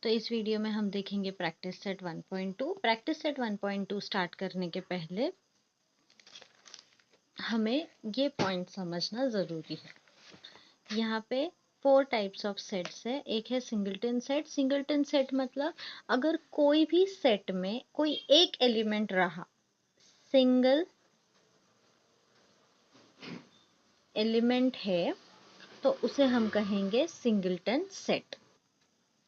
तो इस वीडियो में हम देखेंगे practice set 1.2। Practice set 1.2 start करने के पहले हमें ये पॉइंट समझना ज़रूरी है। यहाँ पे 4 टाइप्स ऑफ सेट्स है। एक है सिंगलटन सेट। सिंगलटन सेट मतलब अगर कोई भी सेट में कोई एक एलिमेंट रहा, सिंगल एलिमेंट है, तो उसे हम कहेंगे सिंगलटन सेट।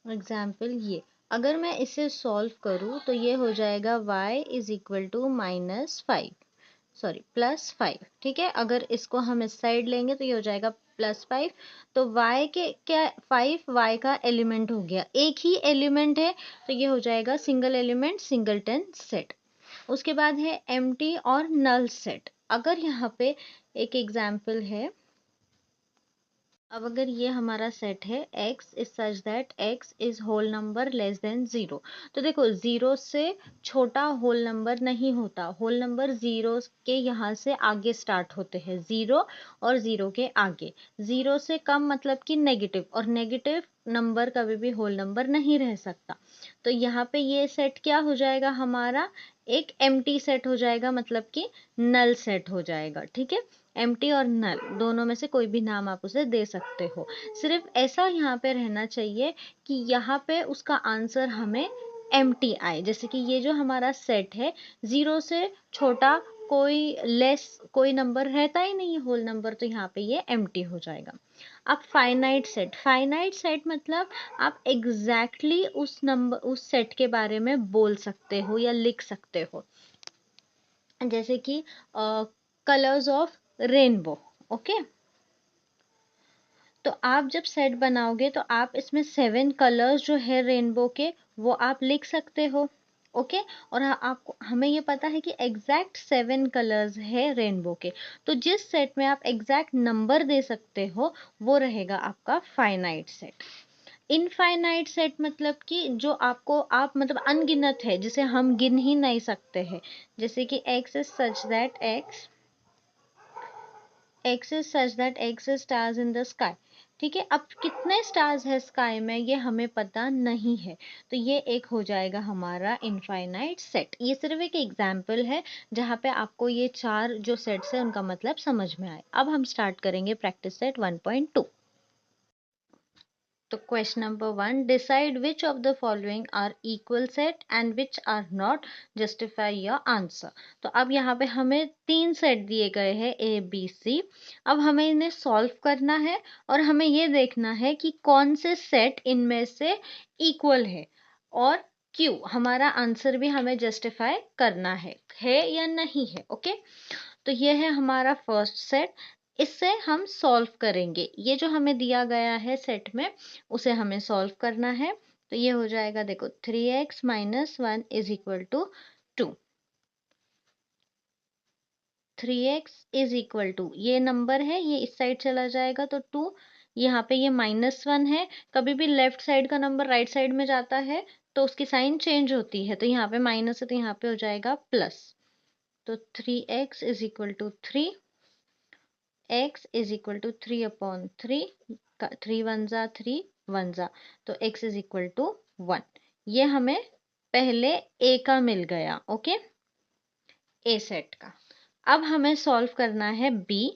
एग्जाम्पल ये, अगर मैं इसे सॉल्व करूँ तो ये हो जाएगा y इज इक्वल टू +5, ठीक है। अगर इसको हम इस साइड लेंगे तो ये हो जाएगा +5। तो y के क्या, 5 y का एलिमेंट हो गया, एक ही एलिमेंट है, तो ये हो जाएगा सिंगल एलिमेंट सिंगलटन सेट। उसके बाद है एम्प्टी और नल सेट। अगर यहाँ पे एक एग्जाम्पल है, अब अगर ये हमारा सेट है x is such that x is whole number less than 0, तो देखो 0 से छोटा होल नंबर नहीं होता, होल नंबर 0 के यहाँ से आगे स्टार्ट होते हैं, 0 और 0 के आगे। 0 से कम मतलब कि नेगेटिव, और नेगेटिव नंबर कभी भी होल नंबर नहीं रह सकता। तो यहाँ पे ये सेट क्या हो जाएगा हमारा, एक एम्प्टी सेट हो जाएगा, मतलब कि नल सेट हो जाएगा, ठीक है। एम्प्टी और नल दोनों में से कोई भी नाम आप उसे दे सकते हो। सिर्फ ऐसा यहाँ पे रहना चाहिए कि यहाँ पे उसका आंसर हमें एम्प्टी आए। जैसे कि ये जो हमारा सेट है, 0 से छोटा कोई लेस कोई नंबर रहता ही नहीं है होल नंबर, तो यहाँ पे ये एम्प्टी हो जाएगा। अब फाइनाइट सेट। फाइनाइट सेट मतलब आप एग्जैक्टली उस नंबर, उस सेट के बारे में बोल सकते हो या लिख सकते हो। जैसे कि कलर्स ऑफ रेनबो, ओके। तो आप जब सेट बनाओगे तो आप इसमें 7 कलर्स जो है रेनबो के, वो आप लिख सकते हो, ओके। और आपको, हमें ये पता है कि एग्जैक्ट 7 कलर्स है रेनबो के, तो जिस सेट में आप एग्जैक्ट नंबर दे सकते हो वो रहेगा आपका फाइनाइट सेट। इनफाइनाइट सेट मतलब कि जो आपको, आप मतलब अनगिनत है, जिसे हम गिन ही नहीं सकते हैं। जैसे कि x is such that x is such that x is stars in the sky, ठीक है। अब कितने स्टार्स है स्काई में ये हमें पता नहीं है, तो ये एक हो जाएगा हमारा इनफाइनाइट सेट। ये सिर्फ एक एग्जाम्पल है जहाँ पे आपको ये 4 जो सेट्स है उनका मतलब समझ में आए। अब हम स्टार्ट करेंगे प्रैक्टिस सेट 1.2। तो question number 1, decide which of the following are equal set and which are not, justify your answer. तो अब यहाँ पे हमें 3 सेट दिए गए हैं ए बी सी। अब हमें इन्हें सॉल्व करना है और हमें ये देखना है कि कौन से सेट इनमें से इक्वल है और क्यों। हमारा आंसर भी हमें जस्टिफाई करना है या नहीं है, ओके। तो ये है हमारा फर्स्ट सेट, इससे हम सॉल्व करेंगे। ये जो हमें दिया गया है सेट में, उसे हमें सॉल्व करना है। तो ये हो जाएगा, देखो 3x - 1 is equal to 2। 3x is equal to, ये नंबर है, ये इस साइड चला जाएगा तो 2, यहाँ पे ये -1 है। कभी भी लेफ्ट साइड का नंबर राइट साइड में जाता है तो उसकी साइन चेंज होती है, तो यहाँ पे माइनस है तो यहाँ पे हो जाएगा प्लस। तो 3x is equal to 3, x is equal to 3/3, 3 1 जा 3 1 जा, तो x इज इक्वल टू 1। ये हमें पहले a का मिल गया, ओके, a सेट का। अब हमें सॉल्व करना है b।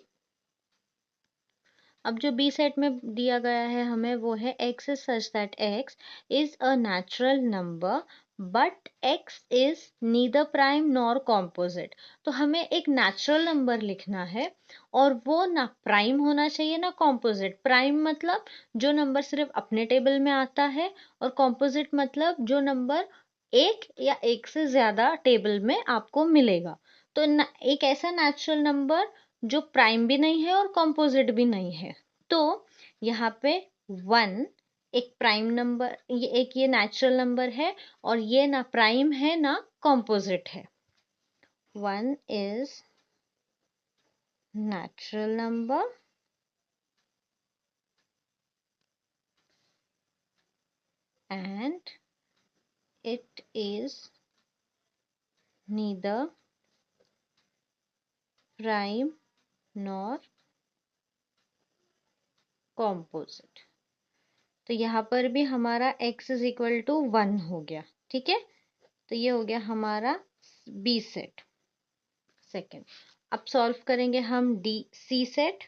अब जो बी सेट में दिया गया है हमें, वो है x is such that x is a natural number but x is neither prime nor composite. तो हमें एक नेचुरल नंबर लिखना है और वो ना प्राइम होना चाहिए ना कॉम्पोजिट। प्राइम मतलब जो नंबर सिर्फ अपने टेबल में आता है, और कॉम्पोजिट मतलब जो नंबर एक या एक से ज्यादा टेबल में आपको मिलेगा। तो एक ऐसा नेचुरल नंबर जो प्राइम भी नहीं है और कॉम्पोजिट भी नहीं है। तो यहाँ पे 1 एक प्राइम नंबर, ये नेचुरल नंबर है, और ये ना प्राइम है ना कॉम्पोजिट है। 1 is natural number and it is neither prime nor composite। तो यहाँ पर भी हमारा x इज इक्वल टू 1 हो गया। ठीक है, तो ये हो गया हमारा बी सेट सेकेंड। अब सॉल्व करेंगे हम डी सी सेट।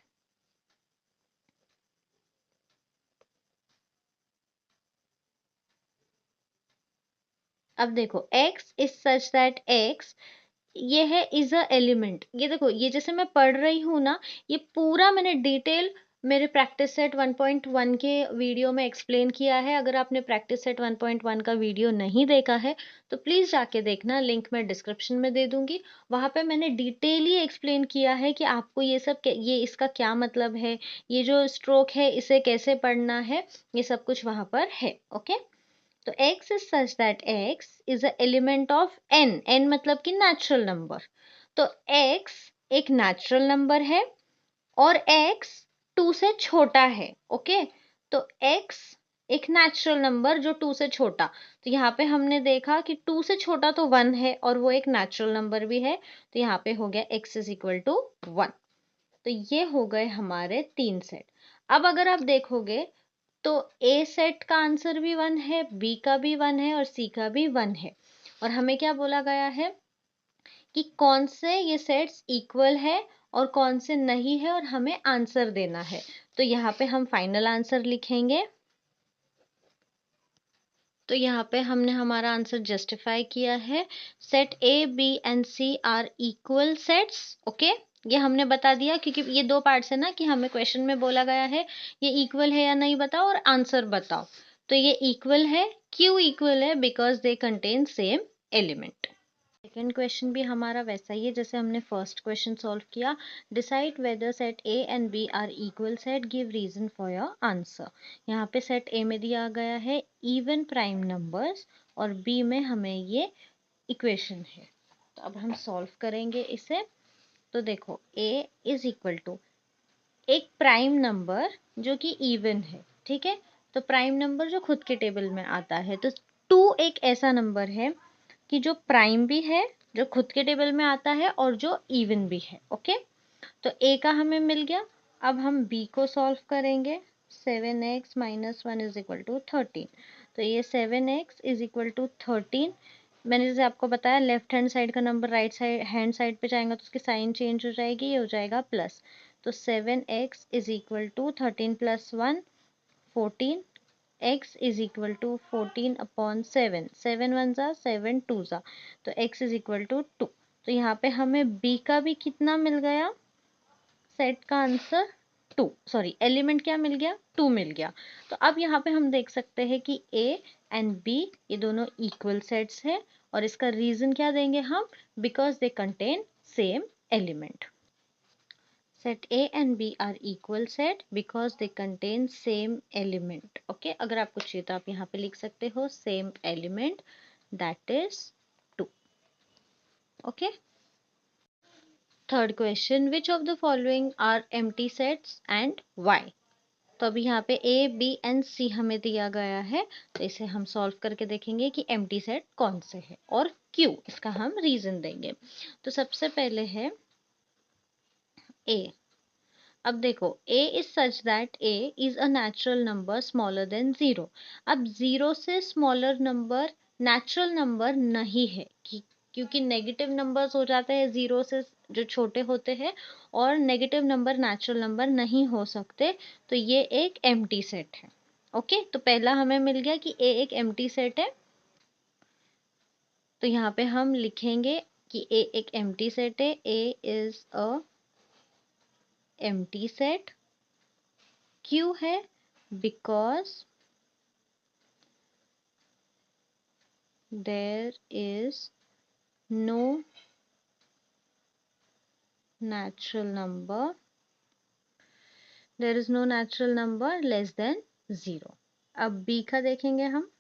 अब देखो x is such that x, ये है इज अ एलिमेंट। ये देखो, ये जैसे मैं पढ़ रही हूँ ना, ये पूरा मैंने डिटेल मेरे प्रैक्टिस सेट 1.1 के वीडियो में एक्सप्लेन किया है। अगर आपने प्रैक्टिस सेट 1.1 का वीडियो नहीं देखा है तो प्लीज़ जाके देखना, लिंक मैं डिस्क्रिप्शन में दे दूंगी। वहाँ पे मैंने डिटेली एक्सप्लेन किया है कि आपको ये सब ये इसका क्या मतलब है, ये जो स्ट्रोक है इसे कैसे पढ़ना है, ये सब कुछ वहाँ पर है। ओके, तो x is such that x is a element of n, n मतलब कि नेचुरल नंबर। तो x एक नेचुरल नंबर है और x 2 से छोटा है। ओके, तो x एक नेचुरल नंबर जो 2 से छोटा, तो यहाँ पे हमने देखा कि 2 से छोटा तो 1 है और वो एक नेचुरल नंबर भी है, तो यहाँ पे हो गया x इज इक्वल टू 1। तो ये हो गए हमारे 3 सेट। अब अगर आप देखोगे तो ए सेट का आंसर भी 1 है, बी का भी 1 है और सी का भी 1 है। और हमें क्या बोला गया है कि कौन से ये सेट्स इक्वल है और कौन से नहीं है, और हमें आंसर देना है। तो यहाँ पे हम फाइनल आंसर लिखेंगे। तो यहाँ पे हमने हमारा आंसर जस्टिफाई किया है। Set A B and C are equal sets. Okay, ये हमने बता दिया क्योंकि ये दो पार्ट्स है ना, कि हमें क्वेश्चन में बोला गया है ये इक्वल है या नहीं बताओ और आंसर बताओ। तो ये इक्वल है, क्यों इक्वल है? Because they contain same element. Second question भी हमारा वैसा ही है जैसे हमने फर्स्ट क्वेश्चन सॉल्व किया। Decide whether set A and B are equal set, give reason for your answer. यहाँ पे सेट ए में दिया गया है इवन प्राइम नंबर्स और बी में हमें ये इक्वेशन है। तो अब हम सॉल्व करेंगे इसे। तो देखो ए इज इक्वल टू एक प्राइम नंबर जो कि इवन है। ठीक है, तो प्राइम नंबर जो खुद के टेबल में आता है, तो 2 एक ऐसा नंबर है कि जो प्राइम भी है, जो खुद के टेबल में आता है और जो इवन भी है। ओके, तो ए का हमें मिल गया। अब हम बी को सॉल्व करेंगे। 7x minus 1 is equal to 13। तो ये 7x इज इक्वल टू 13। मैंने जैसे आपको बताया लेफ्ट हैंड साइड का number right side hand side पे जाएगा तो उसकी साइन चेंज हो जाएगी, ये हो जाएगा प्लस। तो 7x is equal to 13 plus 1 14। x is equal to 14 upon 7, 7 one ज़ा 7 टू ज़ा, तो x इज इक्वल टू 2। तो यहाँ पे हमें b का भी कितना मिल गया? सेट का आंसर 2, सॉरी एलिमेंट क्या मिल गया? 2 मिल गया। तो अब यहाँ पे हम देख सकते हैं कि a एंड b ये दोनों इक्वल सेट्स हैं और इसका रीजन क्या देंगे हम? Because they contain same element. Set A and B are equal set because they contain same element. Okay, अगर आपको चाहिए तो आप यहाँ पे लिख सकते हो same element, that is 2. Okay. Third question, which of the following are empty sets and why? तो अभी यहाँ पे A, B and C हमें दिया गया है, तो इसे हम सॉल्व करके देखेंगे कि empty set कौन से है और क्यों, इसका हम रीजन देंगे। तो सबसे पहले है A। अब देखो a is such that a is a natural number smaller than 0। अब 0 से स्मॉलर नंबर नेचुरल नंबर नहीं है क्योंकि नेगेटिव नंबर्स हो जाते हैं 0 से जो छोटे होते हैं, और नेगेटिव नंबर नेचुरल नंबर नहीं हो सकते, तो ये एक एम्प्टी सेट है। ओके, तो पहला हमें मिल गया कि a एक एम्प्टी सेट है। तो यहाँ पे हम लिखेंगे कि a एक एम्प्टी सेट है। a is a empty set. क्यों है? Because there is no natural number, there is no natural number less than 0। अब b का देखेंगे हम।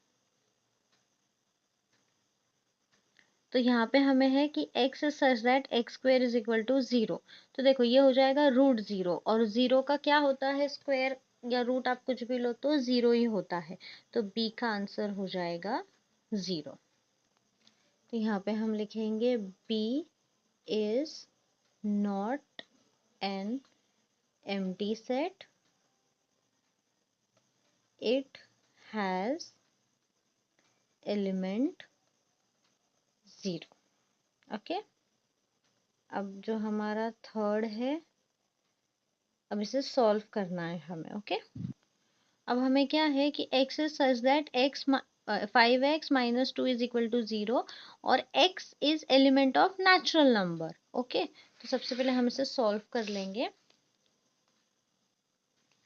तो यहाँ पे हमें है कि x is such that x square is equal to 0। तो देखो ये हो जाएगा रूट 0, और 0 का क्या होता है? स्क्वायर या रूट आप कुछ भी लो तो 0 ही होता है, तो b का आंसर हो जाएगा 0। तो यहाँ पे हम लिखेंगे b is not an empty set, it has element 0। Okay, अब जो हमारा थर्ड है, अब इसे सॉल्व करना है हमें। ओके, अब हमें क्या है कि x is such that x 5x minus 2 is equal to 0 और x is element of natural number. Okay, तो सबसे पहले हम इसे सॉल्व कर लेंगे।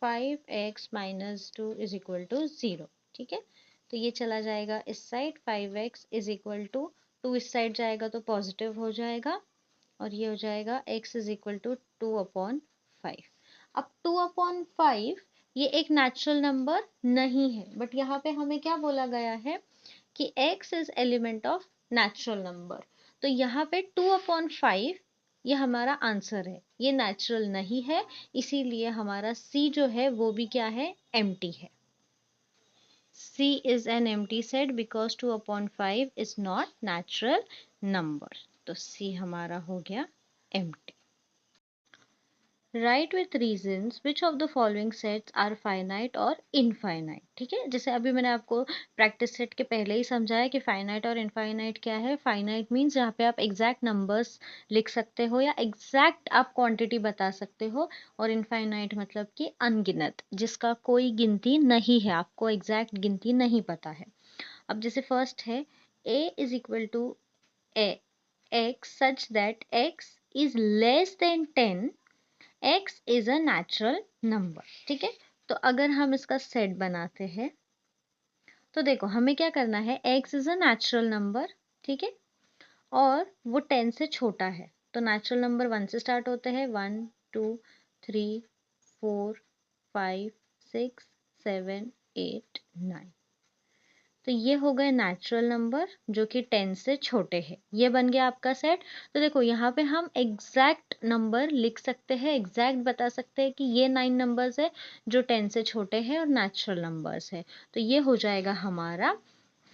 5x minus 2 is equal to 0। ठीक है, तो ये चला जाएगा इस side, 5x is equal to 2 इस साइड जाएगा तो पॉजिटिव हो जाएगा और ये हो जाएगा x इज इक्वल टू 2/5। अब 2/5 ये एक नेचुरल नंबर नहीं है, बट यहाँ पे हमें क्या बोला गया है कि x is element of natural number. तो यहाँ पे 2/5 ये हमारा आंसर है, ये नेचुरल नहीं है, इसीलिए हमारा C जो है वो भी क्या है, एम्प्टी है। C is an empty set because 2/5 is not natural number। तो C हमारा हो गया empty। Write with reasons which of the following sets are finite और इनफाइनाइट। ठीक है, जैसे अभी मैंने आपको प्रैक्टिस सेट के पहले ही समझाया कि फाइनाइट और इनफाइनाइट क्या है। फाइनाइट मीन्स जहाँ पे आप एग्जैक्ट नंबर्स लिख सकते हो या एग्जैक्ट आप क्वांटिटी बता सकते हो, और इनफाइनाइट मतलब कि अनगिनत, जिसका कोई गिनती नहीं है, आपको एग्जैक्ट गिनती नहीं पता है। अब जैसे फर्स्ट है a is equal to x such that x is less than 10, x is a natural number. ठीक है, तो अगर हम इसका सेट बनाते हैं तो देखो हमें क्या करना है, x is a natural number. ठीक है, और वो 10 से छोटा है, तो नेचुरल नंबर 1 से स्टार्ट होते हैं, 1 2 3 4 5 6 7 8 9। तो ये हो गए नेचुरल नंबर जो कि 10 से छोटे हैं, ये बन गया आपका सेट। तो देखो यहाँ पे हम एग्जैक्ट नंबर लिख सकते हैं, एग्जैक्ट बता सकते हैं कि ये 9 नंबर्स है जो 10 से छोटे हैं और नेचुरल नंबर्स है, तो ये हो जाएगा हमारा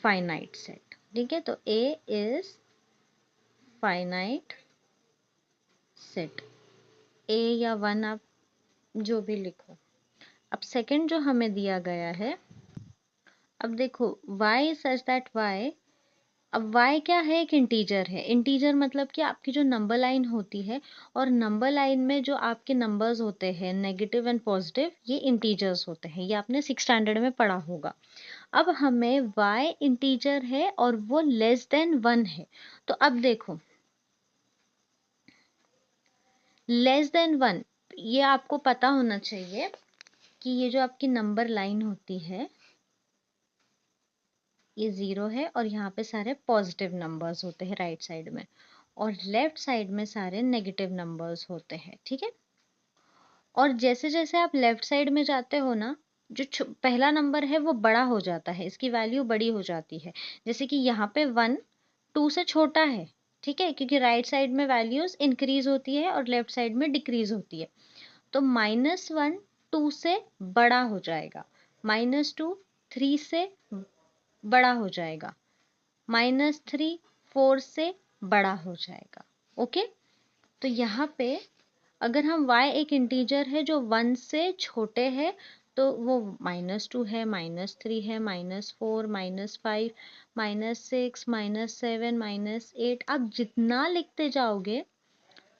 फाइनाइट सेट। ठीक है, तो A is finite set, A या 1 आप जो भी लिखो। अब सेकंड जो हमें दिया गया है, अब देखो y सच दैट y, अब y क्या है, एक इंटीजर है। इंटीजर मतलब कि आपकी जो नंबर लाइन होती है, और नंबर लाइन में जो आपके नंबर्स होते हैं नेगेटिव एंड पॉजिटिव, ये इंटीजर्स होते हैं, ये आपने 6th स्टैंडर्ड में पढ़ा होगा। अब हमें y इंटीजर है और वो लेस देन 1 है, तो अब देखो लेस देन 1, ये आपको पता होना चाहिए कि ये जो आपकी नंबर लाइन होती है ये 0 है और यहाँ पे सारे पॉजिटिव नंबर्स होते हैं राइट साइड में, और लेफ्ट साइड में सारे नेगेटिव नंबर्स होते हैं। ठीक है, और जैसे जैसे आप लेफ्ट साइड में जाते हो ना, जो पहला नंबर है वो बड़ा हो जाता है, इसकी वैल्यू बड़ी हो जाती है। जैसे कि यहाँ पे 1 2 से छोटा है, ठीक है, क्योंकि राइट साइड में वैल्यूज इंक्रीज होती है और लेफ्ट साइड में डिक्रीज होती है। तो -1 2 से बड़ा हो जाएगा, -2 3 से बड़ा हो जाएगा, -3 4 से बड़ा हो जाएगा। ओके, तो यहाँ पे अगर हम y एक इंटीजर है जो 1 से छोटे है, तो वो -2 है, -3 है, -4 -5 -6 -7 -8, आप जितना लिखते जाओगे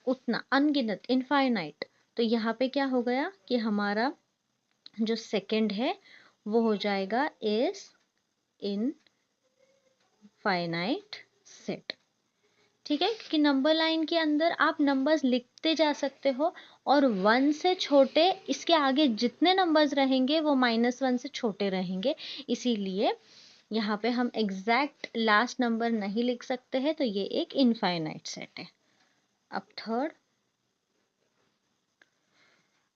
उतना अनगिनत इनफाइनाइट। तो यहाँ पे क्या हो गया कि हमारा जो सेकंड है वो हो जाएगा इज इन फाइनाइट सेट। ठीक है, क्योंकि नंबर लाइन के अंदर आप नंबर्स लिखते जा सकते हो, और 1 से छोटे इसके आगे जितने नंबर्स रहेंगे वो -1 से छोटे रहेंगे, इसीलिए यहाँ पे हम एग्जैक्ट लास्ट नंबर नहीं लिख सकते हैं, तो ये एक इनफाइनाइट सेट है। अब थर्ड,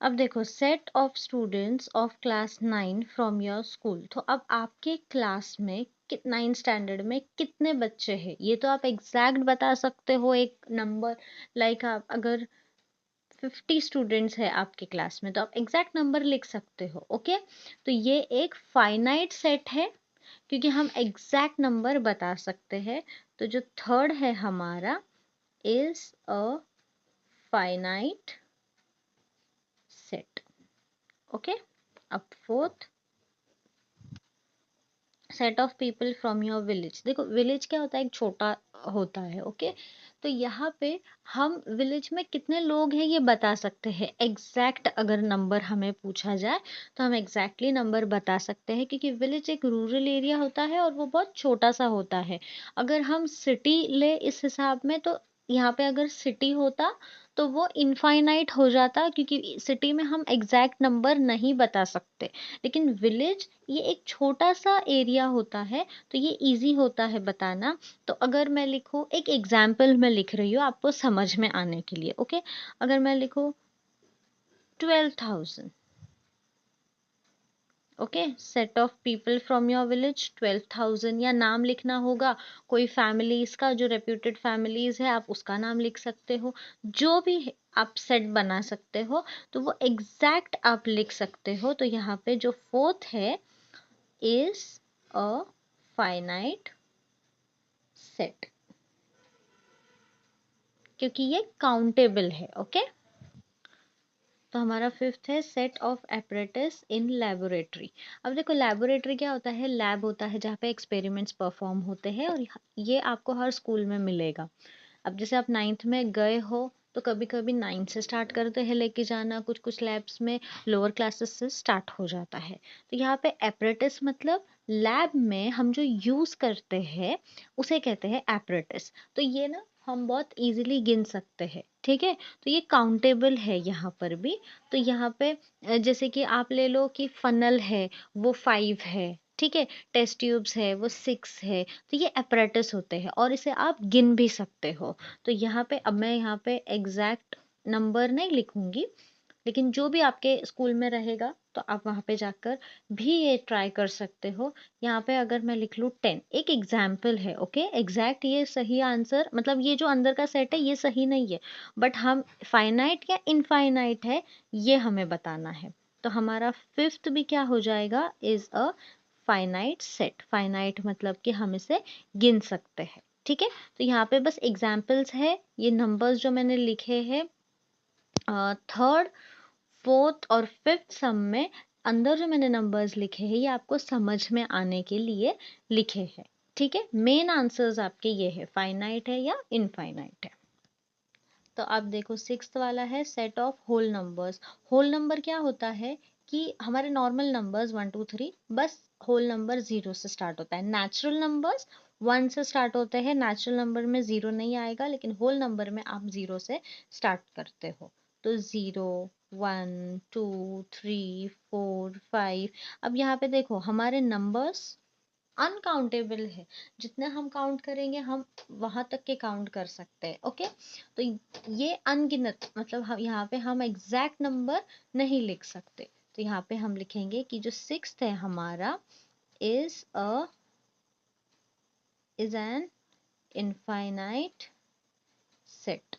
अब देखो set of students of class 9 from your school. तो अब आपके क्लास में 9th स्टैंडर्ड में कितने बच्चे हैं, ये तो आप एग्जैक्ट बता सकते हो एक नंबर। लाइक आप अगर 50 स्टूडेंट्स है आपके क्लास में, तो आप एग्जैक्ट नंबर लिख सकते हो। ओके, तो ये एक फाइनाइट सेट है क्योंकि हम एग्जैक्ट नंबर बता सकते हैं। तो जो थर्ड है हमारा is a finite set. Okay, अब fourth, set of people from your village. देखो विलेज क्या होता है, एक छोटा होता है, ओके। तो यहाँ पे हम विलेज में कितने लोग हैं ये बता सकते हैं, एग्जैक्ट अगर नंबर हमें पूछा जाए तो हम एग्जैक्टली नंबर बता सकते हैं, क्योंकि विलेज एक रूरल एरिया होता है और वो बहुत छोटा सा होता है। अगर हम सिटी ले इस हिसाब में, तो यहाँ पे अगर सिटी होता तो वो इनफाइनाइट हो जाता, क्योंकि सिटी में हम एग्जैक्ट नंबर नहीं बता सकते। लेकिन विलेज ये एक छोटा सा एरिया होता है, तो ये इजी होता है बताना। तो अगर मैं लिखूँ, एक एग्जाम्पल मैं लिख रही हूँ आपको समझ में आने के लिए, ओके। अगर मैं लिखूँ 12,000, okay, set of people from your village 12,000, या नाम लिखना होगा कोई फैमिलीज का, जो रेप्यूटेड फैमिलीज है आप उसका नाम लिख सकते हो, जो भी आप सेट बना सकते हो, तो वो एग्जैक्ट आप लिख सकते हो। तो यहाँ पे जो फोर्थ है is a finite set, क्योंकि ये काउंटेबल है, ओके। तो हमारा फिफ्थ है set of apparatus in laboratory. अब देखो लेबोरेटरी क्या होता है, लैब होता है जहाँ पे एक्सपेरिमेंट्स परफॉर्म होते हैं, और ये आपको हर स्कूल में मिलेगा। अब जैसे आप नाइन्थ में गए हो तो कभी कभी नाइन्थ से स्टार्ट करते हैं लेके जाना, कुछ कुछ लैब्स में लोअर क्लासेस से स्टार्ट हो जाता है। तो यहाँ पे एपरेटस मतलब लैब में हम जो यूज करते हैं उसे कहते हैं एपरेटस। तो ये ना हम बहुत इजीली गिन सकते हैं, ठीक है। तो ये काउंटेबल है यहाँ पर भी। तो यहाँ पे जैसे कि आप ले लो कि फनल है वो 5 है, ठीक है, टेस्ट ट्यूब्स है वो 6 है। तो ये apparatus होते हैं और इसे आप गिन भी सकते हो। तो यहाँ पे अब मैं यहाँ पे एग्जैक्ट नंबर नहीं लिखूंगी, लेकिन जो भी आपके स्कूल में रहेगा तो आप वहाँ पे जाकर भी ये ट्राई कर सकते हो। यहाँ पे अगर मैं लिख लूँ 10, एक एग्जाम्पल है, ओके। एग्जैक्ट ये सही आंसर, मतलब ये जो अंदर का सेट है ये सही नहीं है, बट हम फाइनाइट या इनफाइनाइट है ये हमें बताना है। तो हमारा फिफ्थ भी क्या हो जाएगा, is a finite set. Finite मतलब कि हम इसे गिन सकते हैं, ठीक है। तो यहाँ पे बस एग्जाम्पल्स है, ये नंबर्स जो मैंने लिखे हैं थर्ड, फोर्थ और फिफ्थ सम में अंदर जो मैंने नंबर्स लिखे हैं ये आपको समझ में आने के लिए लिखे हैं, ठीक है। मेन आंसर्स आपके ये है, फाइनाइट है या इनफाइनाइट है। तो आप देखो सिक्स्थ वाला है set of whole numbers. Whole number क्या होता है कि हमारे नॉर्मल नंबर्स 1 2 3, बस होल नंबर 0 से स्टार्ट होता है। नेचुरल नंबर्स 1 से स्टार्ट होते हैं, नेचुरल नंबर में 0 नहीं आएगा, लेकिन होल नंबर में आप 0 से स्टार्ट करते हो। तो 0 1 2 3 4 5। अब यहाँ पे देखो हमारे नंबर्स अनकाउंटेबल है, जितने हम काउंट करेंगे हम वहां तक के काउंट कर सकते हैं, ओके। तो ये अनगिनत, मतलब हम यहाँ पे हम एग्जैक्ट नंबर नहीं लिख सकते। तो यहाँ पे हम लिखेंगे कि जो सिक्स्थ है हमारा is an infinite set,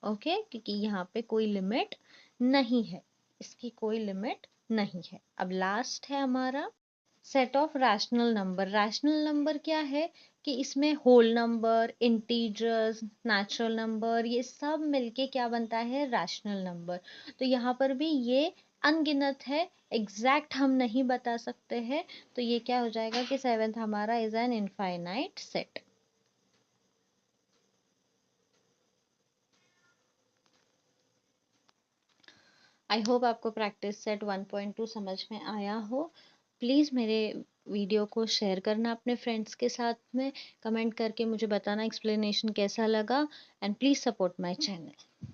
okay, क्योंकि यहाँ पे कोई लिमिट नहीं है, इसकी कोई लिमिट नहीं है। अब लास्ट है हमारा set of rational number. Rational number क्या है कि इसमें whole number, integers, natural number, ये सब मिलके क्या बनता है, रैशनल नंबर। तो यहाँ पर भी ये अनगिनत है, एग्जैक्ट हम नहीं बता सकते हैं। तो ये क्या हो जाएगा कि सेवेंथ हमारा is an infinite set. I hope आपको प्रैक्टिस सेट 1.2 समझ में आया हो। प्लीज़ मेरे वीडियो को शेयर करना अपने फ्रेंड्स के साथ में, कमेंट करके मुझे बताना एक्सप्लेनेशन कैसा लगा, and please support my channel.